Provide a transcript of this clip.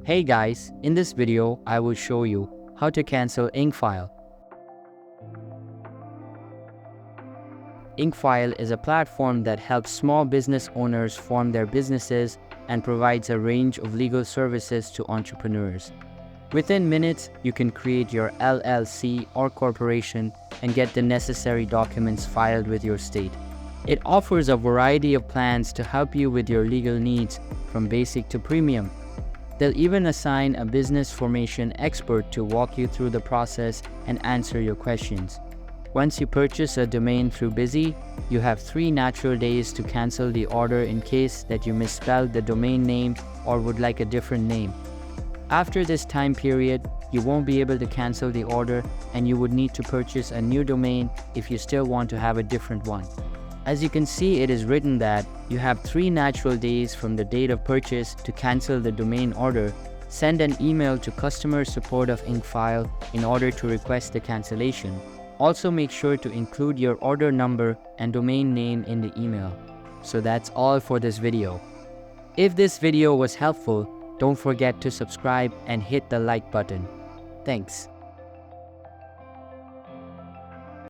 Hey guys, in this video, I will show you how to cancel Incfile. Incfile is a platform that helps small business owners form their businesses and provides a range of legal services to entrepreneurs. Within minutes, you can create your LLC or corporation and get the necessary documents filed with your state. It offers a variety of plans to help you with your legal needs, from basic to premium. They'll even assign a business formation expert to walk you through the process and answer your questions. Once you purchase a domain through Busy, you have 3 natural days to cancel the order in case that you misspelled the domain name or would like a different name. After this time period, you won't be able to cancel the order and you would need to purchase a new domain if you still want to have a different one. As you can see, it is written that you have 3 natural days from the date of purchase to cancel the domain order. Send an email to customer support of Incfile in order to request the cancellation. Also make sure to include your order number and domain name in the email. So that's all for this video. If this video was helpful, don't forget to subscribe and hit the like button. Thanks.